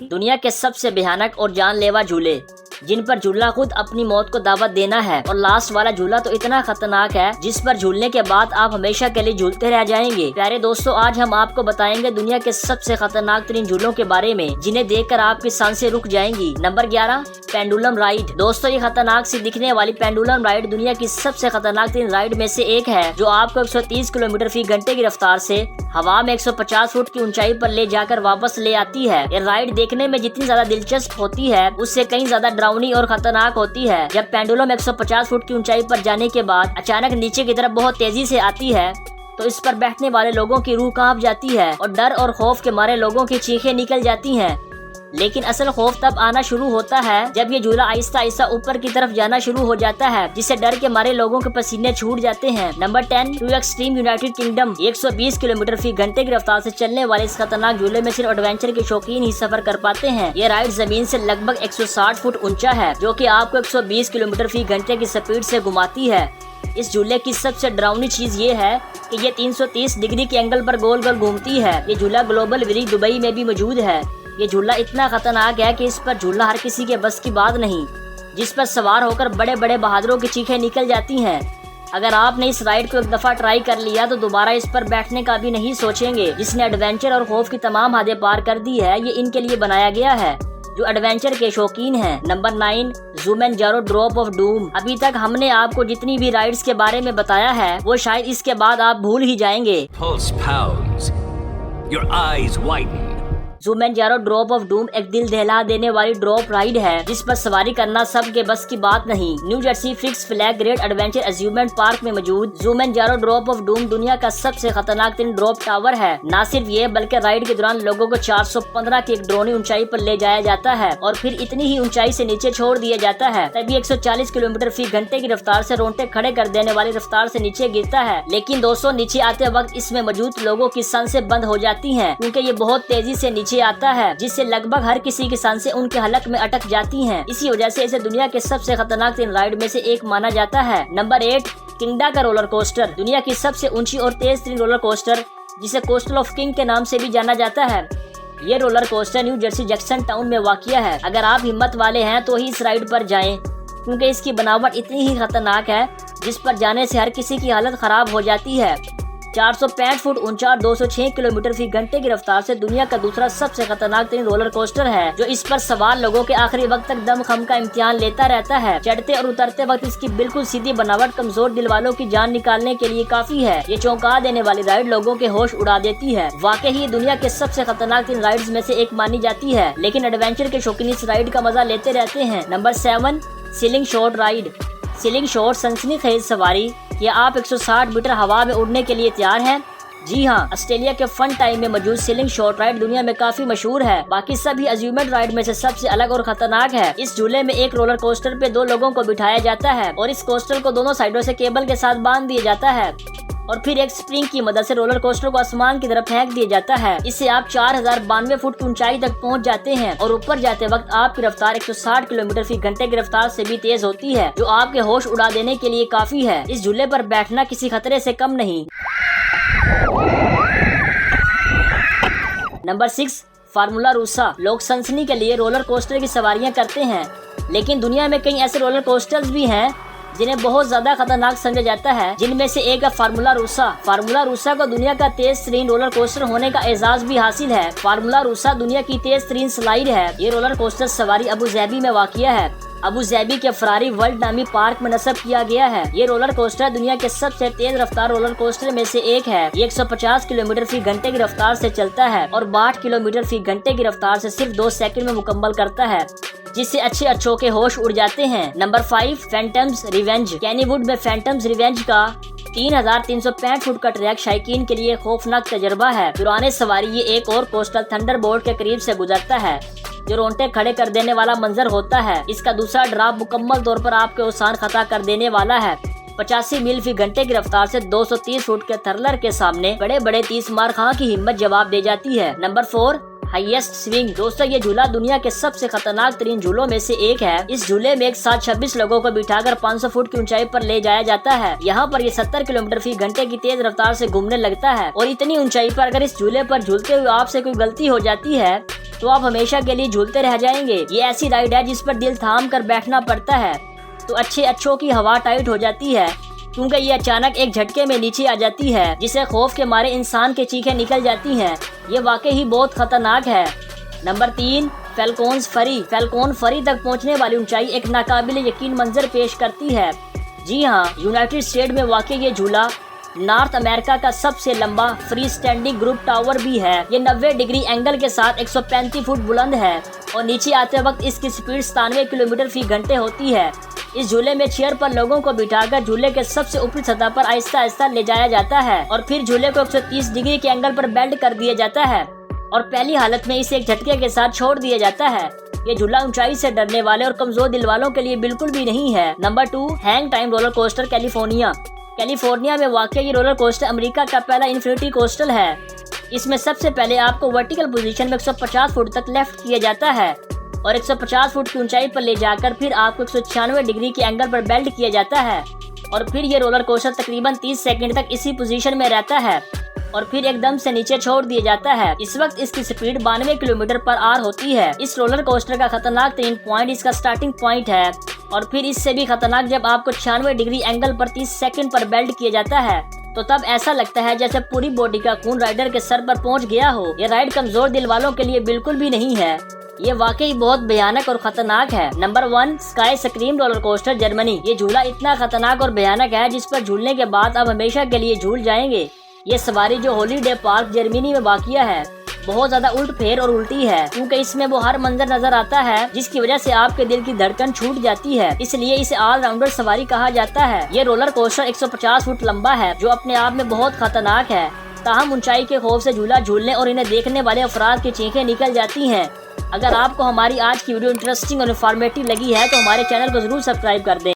दुनिया के सबसे भयानक और जानलेवा झूले जिन पर झूलना खुद अपनी मौत को दावत देना है। और लास्ट वाला झूला तो इतना खतरनाक है जिस पर झूलने के बाद आप हमेशा के लिए झूलते रह जाएंगे। प्यारे दोस्तों, आज हम आपको बताएंगे दुनिया के सबसे खतरनाक तरीन झूलों के बारे में जिन्हें देखकर आपकी सांसें रुक जाएंगी। Number 11, pendulum ride. दोस्तों, ये खतरनाक सी दिखने वाली पेंडुलम राइड दुनिया की सबसे खतरनाक तरीन राइड में से एक है, जो आपको 130 किलोमीटर फी घंटे की रफ्तार से हवा में 150 फुट की ऊंचाई पर ले जाकर वापस ले आती है। ये राइड देखने में जितनी ज्यादा दिलचस्प होती है उससे कहीं ज्यादा डरावनी और खतरनाक होती है। जब पेंडुलम 150 फुट की ऊंचाई पर जाने के बाद अचानक नीचे की तरफ बहुत तेजी से आती है तो इस पर बैठने वाले लोगों की रूह कांप जाती है और डर और खौफ के मारे लोगों की चीखें निकल जाती हैं। लेकिन असल खौफ तब आना शुरू होता है जब ये झूला आहिस्ता आहिस्ता ऊपर की तरफ जाना शुरू हो जाता है, जिससे डर के मारे लोगों के पसीने छूट जाते हैं। Number 10, to extreme United Kingdom. 120 kilometre फी घंटे की रफ्तार से चलने वाले इस खतरनाक झूले में सिर्फ एडवेंचर के शौकीन ही सफर कर पाते हैं। ये राइड जमीन से लगभग 160 फुट ऊंचा है, जो कि आपको 120 किलोमीटर फी घंटे की स्पीड से घुमाती है। इस झूले की सबसे डरावनी चीज ये है कि ये 330 डिग्री के एंगल पर गोल गोल घूमती है। ये झूला ग्लोबल विलेज दुबई में भी मौजूद है। ये झूला इतना खतरनाक है कि इस पर झूलना हर किसी के बस की बात नहीं, जिस पर सवार होकर बड़े बड़े बहादुरों की चीखें निकल जाती हैं। अगर आपने इस राइड को एक दफा ट्राई कर लिया तो दोबारा इस पर बैठने का भी नहीं सोचेंगे। जिसने एडवेंचर और खौफ की तमाम हदें पार कर दी है, ये इनके लिए बनाया गया है जो एडवेंचर के शौकीन हैं। Number 9, Zumanjaro drop of doom. अभी तक हमने आपको जितनी भी राइड्स के बारे में बताया है वो शायद इसके बाद आप भूल ही जाएंगे। ज़ुमैनजारो ड्रॉप ऑफ डूम एक दिल दहला देने वाली ड्रॉप राइड है जिस पर सवारी करना सबके बस की बात नहीं। New Jersey fix flag great adventure amusement park में मौजूद ज़ुमैनजारो ड्रॉप ऑफ डूम दुनिया का सबसे खतरनाक तीन ड्रॉप टावर है। न सिर्फ ये बल्कि राइड के दौरान लोगों को 415 की एक ड्रोनी ऊंचाई पर ले जाया जाता है और फिर इतनी ही ऊंचाई से नीचे छोड़ दिया जाता है। तभी 140 किलोमीटर फी घंटे की रफ्तार से रोंगटे खड़े कर देने वाली रफ्तार से नीचे गिरता है। लेकिन दोस्तों, नीचे आते वक्त इसमें मौजूद लोगों की सांसें बंद हो जाती है क्योंकि ये बहुत तेजी से नीचे आता है, जिससे लगभग हर किसी की सांसें उनके हलक में अटक जाती हैं। इसी वजह से इसे दुनिया के सबसे खतरनाक तीन राइड में से एक माना जाता है। नंबर 8, किंगडा का रोलर कोस्टर। दुनिया की सबसे ऊंची और तेज तीन रोलर कोस्टर, जिसे कोस्टल ऑफ किंग के नाम से भी जाना जाता है। ये roller coaster new Jersey Jackson town में वाक़िया है। अगर आप हिम्मत वाले हैं तो ही इस राइड पर जाएं, क्योंकि इसकी बनावट इतनी ही खतरनाक है जिस पर जाने से हर किसी की हालत खराब हो जाती है। 465 फुट ऊंचा और 206 किलोमीटर फी घंटे की रफ्तार से दुनिया का दूसरा सबसे खतरनाक तीन रोलर कोस्टर है, जो इस पर सवार लोगों के आखिरी वक्त तक दम खम का इम्तिहान लेता रहता है। चढ़ते और उतरते वक्त इसकी बिल्कुल सीधी बनावट कमजोर दिल वालों की जान निकालने के लिए काफी है। ये चौंका देने वाली राइड लोगों के होश उड़ा देती है। वाकई ही दुनिया के सबसे खतरनाक तीन राइड्स में से एक मानी जाती है, लेकिन एडवेंचर के शौकीन इस राइड का मजा लेते रहते हैं। Number 7, ceiling shot ride. Ceiling shot सनसनीखेज सवारी। क्या आप 160 मीटर हवा में उड़ने के लिए तैयार हैं? जी हाँ, ऑस्ट्रेलिया के फन टाइम में मौजूद सीलिंग शॉट राइड दुनिया में काफी मशहूर है। बाकी सभी अम्यूजमेंट राइड में से सबसे अलग और खतरनाक है। इस झूले में एक रोलर कोस्टर पे 2 लोगों को बिठाया जाता है और इस कोस्टर को दोनों साइडों से केबल के साथ बांध दिया जाता है और फिर एक स्प्रिंग की मदद से रोलर कोस्टर को आसमान की तरफ फेंक दिया जाता है। इससे आप 4092 फुट की ऊंचाई तक पहुंच जाते हैं और ऊपर जाते वक्त आपकी रफ्तार 160 किलोमीटर फी घंटे की रफ्तार से भी तेज होती है, जो आपके होश उड़ा देने के लिए काफी है। इस झूले पर बैठना किसी खतरे से कम नहीं। Number 6, formula RUSA. लोग सनसनी के लिए रोलर कोस्टर की सवारियां करते हैं, लेकिन दुनिया में कई ऐसे रोलर कोस्टर्स भी हैं जिन्हें बहुत ज्यादा खतरनाक समझा जाता है, जिनमें से एक है फार्मूला रूसा। फार्मूला रूसा को दुनिया का तेज तरीन रोलर कोस्टर होने का एजाज भी हासिल है। फार्मूला रूसा दुनिया की तेज तरीन स्लाइड है। ये रोलर कोस्टर सवारी अबू धाबी में वाक़िया है। अबू धाबी के फरारी वर्ल्ड नामी पार्क में नस्ब किया गया है। ये रोलर कोस्टर दुनिया के सबसे तेज रफ्तार रोलर कोस्टर में से एक है। ये 150 किलोमीटर फी घंटे की रफ्तार से चलता है और 62 किलोमीटर फी घंटे की रफ्तार से सिर्फ 2 सेकंड में मुकम्मल करता है, जिससे अच्छे अच्छों के होश उड़ जाते हैं। Number 5, phantoms revenge. कैनीवुड में फैंटम्स रिवेंज का 3365 फुट का ट्रैक शायकीन के लिए खौफनाक तजर्बा है। दौरान सवारी ये एक और कोस्टल थंडरबोल्ट के करीब से गुजरता है, जो रोंगटे खड़े कर देने वाला मंजर होता है। इसका दूसरा ड्रॉप मुकम्मल तौर पर आपके औसान खता कर देने वाला है। 85 मील फी घंटे की रफ्तार से 230 फुट के थरलर के सामने बड़े बड़े 30 मार खां की हिम्मत जवाब दे जाती है। Number 4, highest swing. दोस्तों, ये झूला दुनिया के सबसे खतरनाक तरीन झूलों में से एक है। इस झूले में एक साथ 26 लोगों को बिठाकर 500 फुट की ऊंचाई पर ले जाया जाता है। यहाँ पर ये 70 किलोमीटर फी घंटे की तेज रफ्तार से घूमने लगता है और इतनी ऊंचाई पर अगर इस झूले पर झूलते हुए आपसे कोई गलती हो जाती है तो आप हमेशा के लिए झूलते रह जाएंगे। ये ऐसी राइड है जिस पर दिल थाम कर बैठना पड़ता है, तो अच्छों की हवा टाइट हो जाती है, क्योंकि ये अचानक एक झटके में नीचे आ जाती है, जिसे खौफ के मारे इंसान के चीखें निकल जाती हैं। ये वाकई ही बहुत खतरनाक है। नंबर 3, फैल्कोन फरी। फैल्कोन फरी तक पहुंचने वाली ऊंचाई एक नाकाबिले यकीन मंजर पेश करती है। जी हाँ, यूनाइटेड स्टेट में वाकई ये झूला नॉर्थ अमेरिका का सबसे लंबा फ्री स्टैंडिंग ग्रुप टावर भी है। ये 90 डिग्री एंगल के साथ 135 फुट बुलंद है और नीचे आते वक्त इसकी स्पीड 97 किलोमीटर फी घंटे होती है। इस झूले में चेयर पर लोगों को बिठाकर झूले के सबसे ऊपरी सतह पर आहिस्ता आहिस्ता ले जाया जाता है और फिर झूले को 130 डिग्री के एंगल पर बेल्ट कर दिया जाता है और पहली हालत में इसे एक झटके के साथ छोड़ दिया जाता है। ये झूला ऊंचाई से डरने वाले और कमजोर दिल वालों के लिए बिल्कुल भी नहीं है। Number 2, hang time roller coaster California. California में वाक़ ये रोलर कोस्टर अमेरिका का पहला इन्फिनिटी कोस्टर है। इसमें सबसे पहले आपको वर्टिकल पोजीशन में 150 फुट तक लेफ्ट किया जाता है और 150 फुट की ऊंचाई पर ले जाकर फिर आपको 196 डिग्री के एंगल पर बेल्ट किया जाता है और फिर ये रोलर कोस्टर तकरीबन 30 सेकंड तक इसी पोजीशन में रहता है और फिर एकदम से नीचे छोड़ दिया जाता है। इस वक्त इसकी स्पीड 92 किलोमीटर पर आवर होती है। इस रोलर कोस्टर का खतरनाक तरीन पॉइंट इसका स्टार्टिंग पॉइंट है और फिर इससे भी खतरनाक जब आपको 96 डिग्री एंगल पर 30 सेकंड पर बेल्ट किया जाता है, तो तब ऐसा लगता है जैसे पूरी बॉडी का खून राइडर के सर पर पहुंच गया हो। ये राइड कमजोर दिल वालों के लिए बिल्कुल भी नहीं है। ये वाकई बहुत भयानक और खतरनाक है। Number 1, sky scream roller coaster Germany. ये झूला इतना खतरनाक और भयानक है जिस पर झूलने के बाद आप हमेशा के लिए झूल जाएंगे। ये सवारी जो हॉलीडे पार्क जर्मनी में वाक़िया है, बहुत ज्यादा उल्ट फेर और उल्टी है, क्योंकि इसमें वो हर मंजर नजर आता है जिसकी वजह से आपके दिल की धड़कन छूट जाती है। इसलिए इसे ऑल राउंडर सवारी कहा जाता है। ये रोलर कोस्टर 150 फुट लंबा है, जो अपने आप में बहुत खतरनाक है। ताहम ऊंचाई के खौफ से झूला झूलने और इन्हें देखने वाले अफराद की चीखें निकल जाती हैं। अगर आपको हमारी आज की वीडियो इंटरेस्टिंग और इन्फॉर्मेटिव लगी है तो हमारे चैनल को जरूर सब्सक्राइब कर दें।